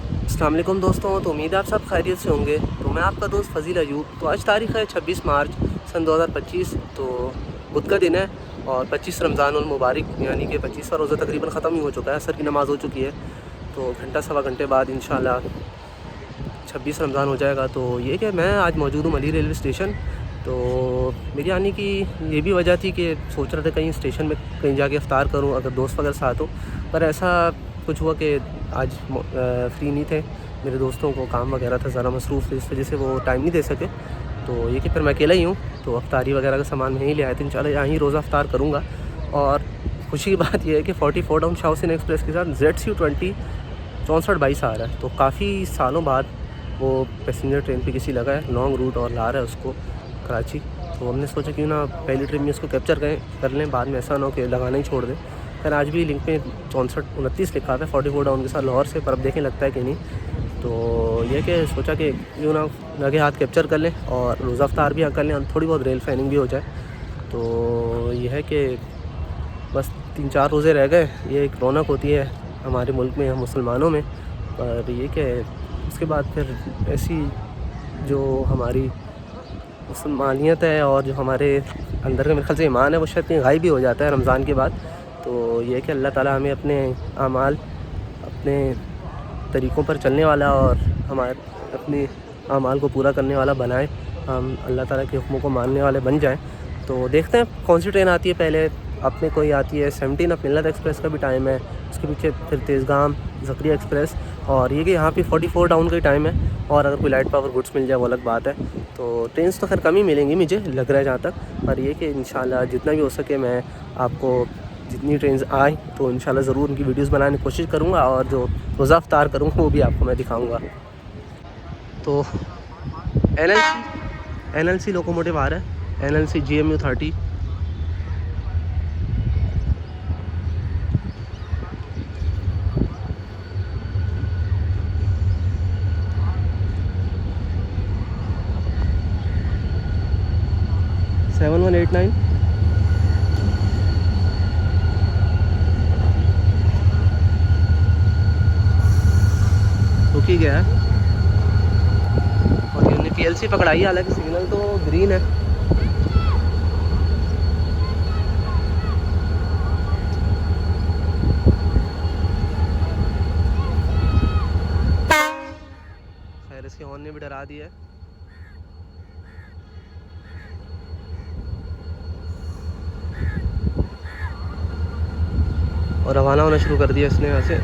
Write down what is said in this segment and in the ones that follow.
अस्सलाम वालेकुम दोस्तों, तो उम्मीद है आप सब खैरियत से होंगे। तो मैं आपका दोस्त फजील अयूब। तो आज तारीख़ है 26 मार्च सन 2025। तो बुध का दिन है और 25 रमज़ानुल मुबारक, यानी कि 25वां रोज़ा तकरीबन ख़त्म ही हो चुका है। असर की नमाज़ हो चुकी है, तो घंटा सवा घंटे बाद इंशाल्लाह 26 रमज़ान हो जाएगा। तो ये कि मैं आज मौजूद हूँ मली रेलवे स्टेशन। तो मेरी आने की ये भी वजह थी कि सोच रहे थे कहीं स्टेशन में कहीं जाके इफ्तार करूँ अगर दोस्त वगैरह साथ हो, पर ऐसा कुछ हुआ कि आज फ्री नहीं थे। मेरे दोस्तों को काम वगैरह था, ज़रा मसरूफ़ थे, इस वजह से वो टाइम नहीं दे सके। तो ये कि फिर मैं अकेला ही हूँ, तो अफ्तारी वगैरह का सामान यहीं ले आए थे। इंशाल्लाह यहाँ ही रोज़ा अफ्तार करूँगा। और खुशी की बात यह है कि 44 डाउन शाओसिन एक्सप्रेस के साथ ZC20 6422 आ रहा है। तो काफ़ी सालों बाद वो पैसेंजर ट्रेन पे किसी लगा है, लॉन्ग रूट और ला रहा है उसको कराची। तो हमने सोचा क्यों ना पहली ट्रिप में उसको कैप्चर कर लें, बाद में ऐसा ना हो कि लगाना ही छोड़ दें। खैर आज भी लिंक में 6429 लिखा था 44 डाउन के साथ लाहौर से, पर अब देखें लगता है कि नहीं। तो ये कि सोचा कि क्यों ना लगे हाथ कैप्चर कर लें और रोज़ा अफ्तार भी कर लें और थोड़ी बहुत रेल फैनिंग भी हो जाए। तो ये है कि बस 3-4 रोज़े रह गए। ये एक रौनक होती है हमारे मुल्क में, हम मुसलमानों में। पर ये कि उसके बाद फिर ऐसी जो हमारी मुसलमानियत है और जो हमारे अंदर का मेरे ख्याल से ईमान है, वो शायद कहीं गायब भी हो जाता है रमज़ान के बाद। तो ये कि अल्लाह ताला हमें अपने आमाल, अपने तरीक़ों पर चलने वाला और हमारे अपने आमाल को पूरा करने वाला बनाए, हम अल्लाह ताला के हुक्मों को मानने वाले बन जाएं। तो देखते हैं कौन सी ट्रेन आती है पहले। अपने कोई आती है 17 अब मिल्लत एक्सप्रेस का भी टाइम है, उसके पीछे फिर तेज़गाम ज़करिया एक्सप्रेस, और ये कि यहाँ पे 44 डाउन का टाइम है। और अगर कोई लाइट पावर गुड्स मिल जाए वो अलग बात है। तो ट्रेन्स तो खैर कम ही मिलेंगी मुझे लग रहा है जहाँ तक, पर ये कि इंशाल्लाह जितना भी हो सके मैं आपको जितनी ट्रेन्स आए तो इंशाल्लाह ज़रूर उनकी वीडियोस बनाने की कोशिश करूँगा, और जो रोज़ा अफ्तार करूँगा वो भी आपको मैं दिखाऊँगा। तो NLC लोकोमोटिव आ रहा है, NLC GMU 30। सेवन 189 रुक ही गया है और ये PLC पकड़ाई है, हालांकि सिग्नल तो ग्रीन है। खैर इसके हॉर्न ने भी डरा दिया है। और रवाना होना शुरू कर दिया इसने यहाँ से।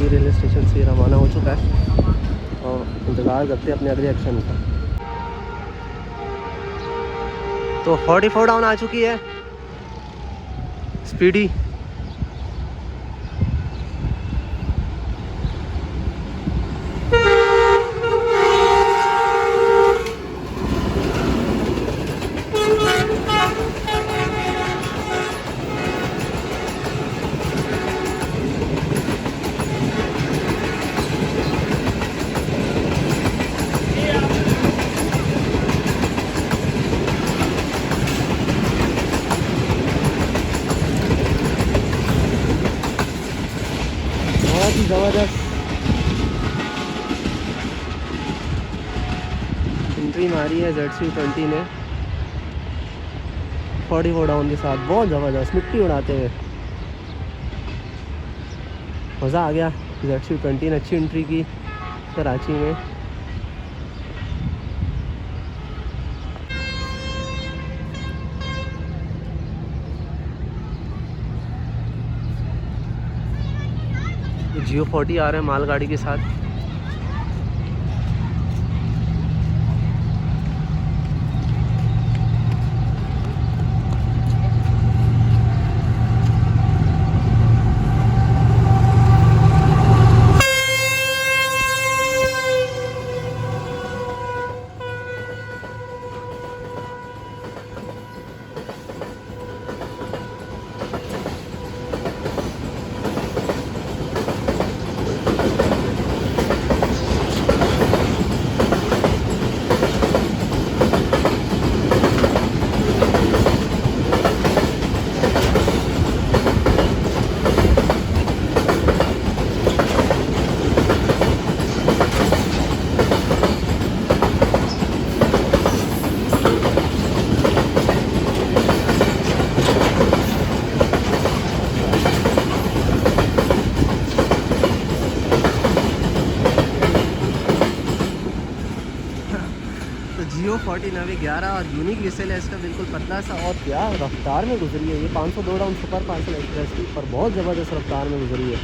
रेलवे स्टेशन से रवाना हो चुका है और इंतज़ार करते हैं अपने अगले एक्शन का। तो 44 डाउन आ चुकी है स्पीडी। बहुत ही ज़बरदस्त एंट्री मारी है ZC20 ने 44 डाउन के साथ। बहुत ज़बरदस्त मिट्टी उड़ाते हुए मज़ा आ गया। ZC20 ने अच्छी एंट्री की कराची में। Geo 40 आ रहा है मालगाड़ी के साथ। 514 अभी 11 और यूनिक विसल है इसका, बिल्कुल पतला सा। और क्या रफ्तार में गुजरी है ये 502 डाउन सुपर पार्सल एक्सप्रेस की, पर बहुत ज़बरदस्त रफ्तार में गुजरी है।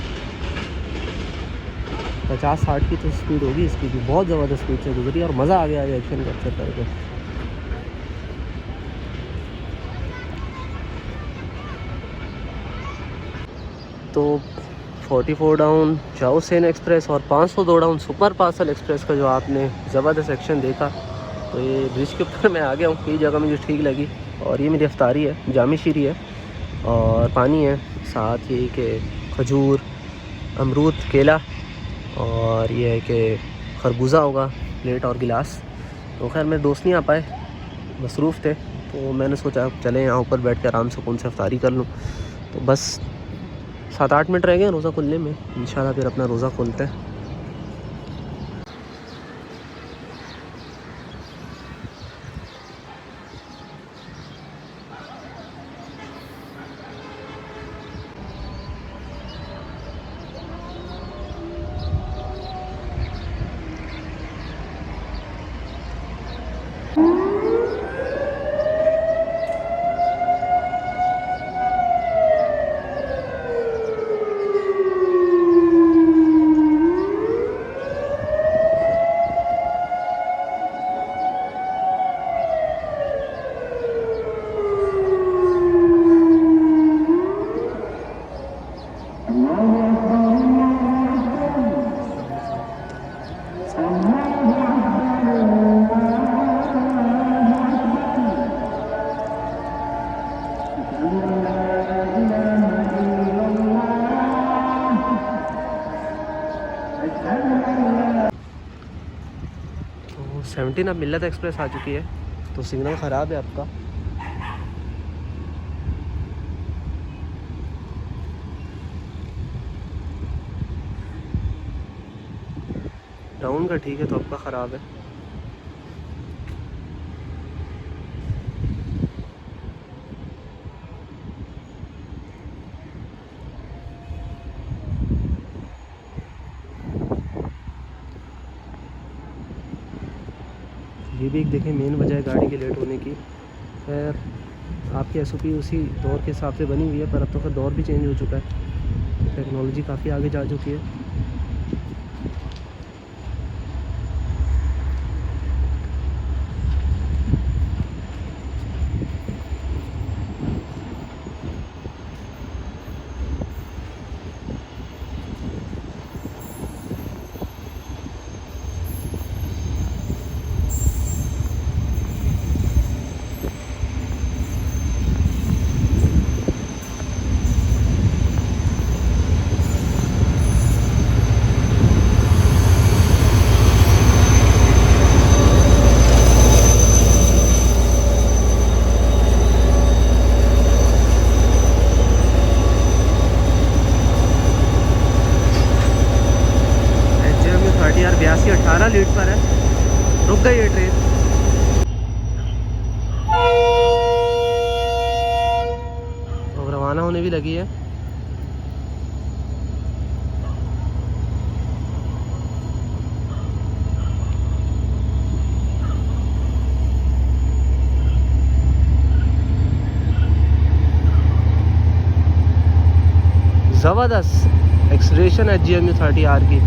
50-60 की तो स्पीड होगी इसकी भी, बहुत ज़बरदस्त स्पीड से गुजरी और मज़ा आ गया ये एक्शन कैप्चर करके। तो 44 डाउन जाओसेन एक्सप्रेस और 502 डाउन सुपर पार्सल एक्सप्रेस का जो आपने ज़बरदस्त एक्शन देखा, तो ये ब्रिज के ऊपर मैं आ गया हूँ। कई जगह मुझे ठीक लगी। और ये मेरी अफ्तारी है, जामी शीरी है और पानी है, साथ ही कि खजूर, अमरूद, केला और ये है कि खरबूजा होगा, प्लेट और गिलास। तो खैर मेरे दोस्त नहीं आ पाए, मसरूफ़ थे, तो मैंने सोचा चले यहाँ ऊपर बैठ के आराम से कौन से अफ्तारी कर लूँ। तो बस 7-8 मिनट रह गए रोज़ा खुलने में, इंशाल्लाह फिर अपना रोज़ा खोलते हैं। तो 17 अब मिल्लत एक्सप्रेस आ चुकी है, तो सिग्नल ख़राब है आपका। डाउन का ठीक है, तो आपका ख़राब है। ये भी एक देखें मेन वजह है गाड़ी के लेट होने की। खैर आपकी एसओपी उसी दौर के हिसाब से बनी हुई है, पर अब तो खैर दौर भी चेंज हो चुका है, टेक्नोलॉजी काफ़ी आगे जा चुकी है। यार 82-18 लीड पर है, रुक गई ये ट्रेन। अब रवाना होने भी लगी है। ज़बरदस्त एक्सलेरेशन है GMU 30R की।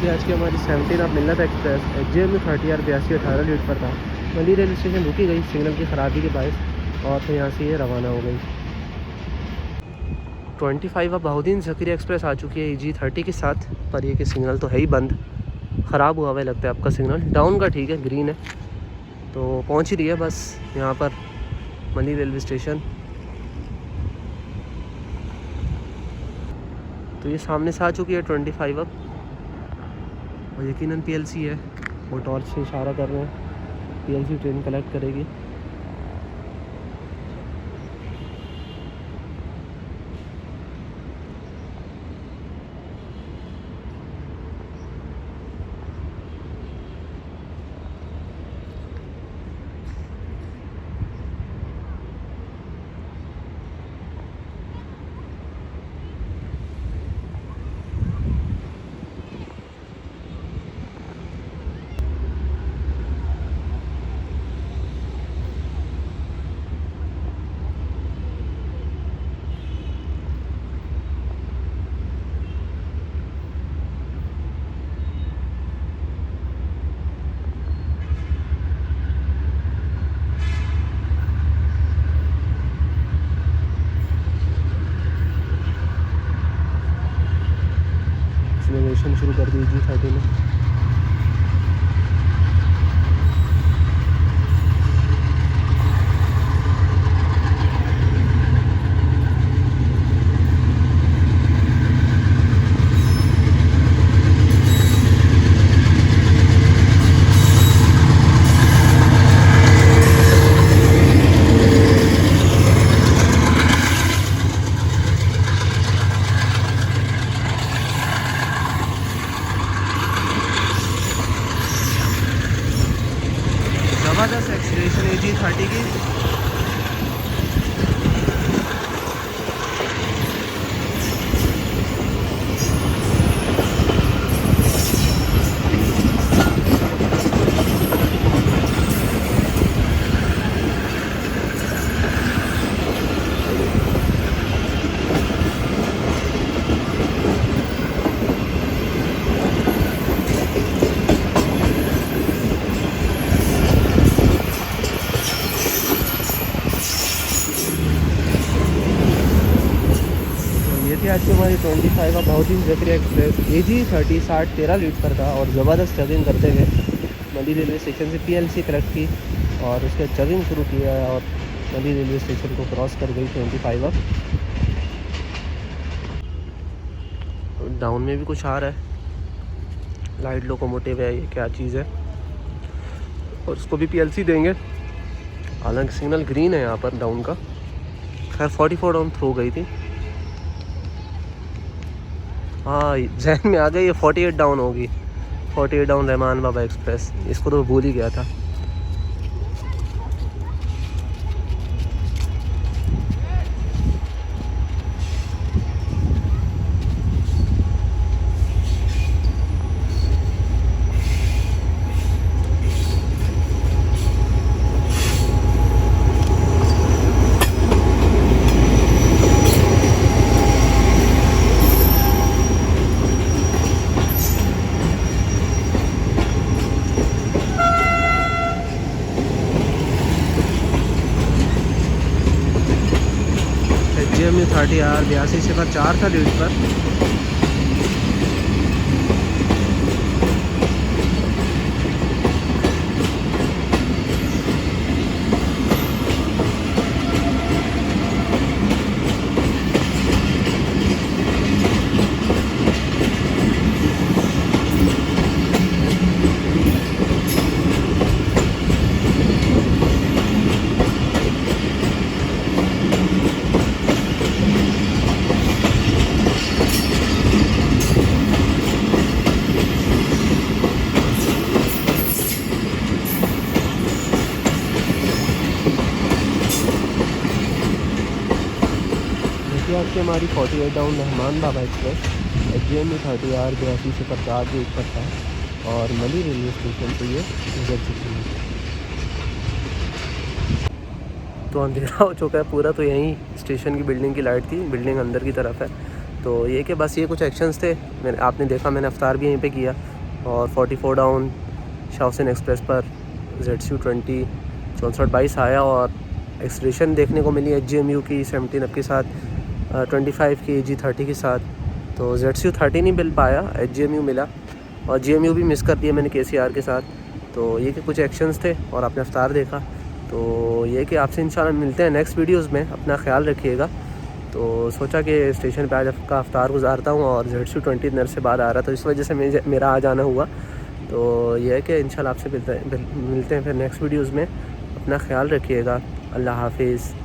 थी आज की हमारी 17 of Millat express HJM 30R 8218 lead पर था। मंडी रेलवे स्टेशन रुकी गई सिग्नल की ख़राबी के बायस और फिर यहाँ से ये रवाना हो गई। 25 अब बहाउद्दीन ज़कीरी एक्सप्रेस आ चुकी है EG30 के साथ, पर ये कि सिग्नल तो है ही बंद, ख़राब हुआ हुआ लगता है आपका सिग्नल। डाउन का ठीक है, ग्रीन है, तो पहुँच ही रही है बस यहाँ पर मंडी रेलवे स्टेशन। तो ये सामने से आ चुकी है 25 अब, और यकीनन PLC है, वो टॉर्च से इशारा कर रहे हैं PLC ट्रेन कलेक्ट करेगी। एक्सीलरेशन शुरू कर दी EG30 में। ज़बरदस्त एक्सीलरेशन EG30 की। आज की हमारी 25 अब बहाउद्दीन ज़कीरी एक्सप्रेस EG30 60-13 लीड पर था और ज़बरदस्त चगिंग करते हुए मंडी रेलवे स्टेशन से PLC कलेक्ट की और उसके चगिंग शुरू किया और मंडी रेलवे स्टेशन को क्रॉस कर गई 25 अब। डाउन में भी कुछ आ रहा है, लाइट लोकोमोटिव है, ये क्या चीज़ है, और उसको भी PLC देंगे। हालांकि सिग्नल ग्रीन है यहाँ पर डाउन का। खैर 44 डाउन थ्रो गई थी। हाँ, जहन में आ गई, ये 48 डाउन होगी, 48 डाउन रहमान बाबा एक्सप्रेस, इसको तो भूल ही गया था। HJM 30R 8204 था लीड पर। आज की हमारी 48 डाउन रहमान बाबा एक्सप्रेस HJM 30R 8204 के ऊपर था और मंडी रेलवे स्टेशन से ये गुजर चुकी है। तो अंधेरा हो चुका है पूरा। तो यहीं स्टेशन की बिल्डिंग की लाइट थी, बिल्डिंग अंदर की तरफ है। तो ये कि बस ये कुछ एक्शंस थे, मैंने आपने देखा, मैंने अफ्तार भी यहीं पे किया। और 44 डाउन शाह हुसैन एक्सप्रेस पर ZCU20 6422 आया और एक्सलेशन देखने को मिली HGMU की 17 अब के साथ 25 की G30 के साथ। तो ZCU30 नहीं मिल पाया, HGMU मिला और GMU भी मिस कर दिया मैंने KCR के साथ। तो ये कि कुछ एक्शंस थे और आपने अफ्तार देखा। तो ये कि आपसे इंशाल्लाह मिलते हैं नेक्स्ट वीडियोज़ में, अपना ख्याल रखिएगा। तो सोचा कि स्टेशन पे आज का अफ्तार गुजारता हूँ और ZCU20 नर से बाहर आ रहा था, इस वजह से मेरा आ जाना हुआ। तो यह है कि इंशाल्लाह आपसे मिलते हैं फिर नेक्स्ट वीडियोज़ में। अपना ख्याल रखिएगा। अल्लाह हाफिज़।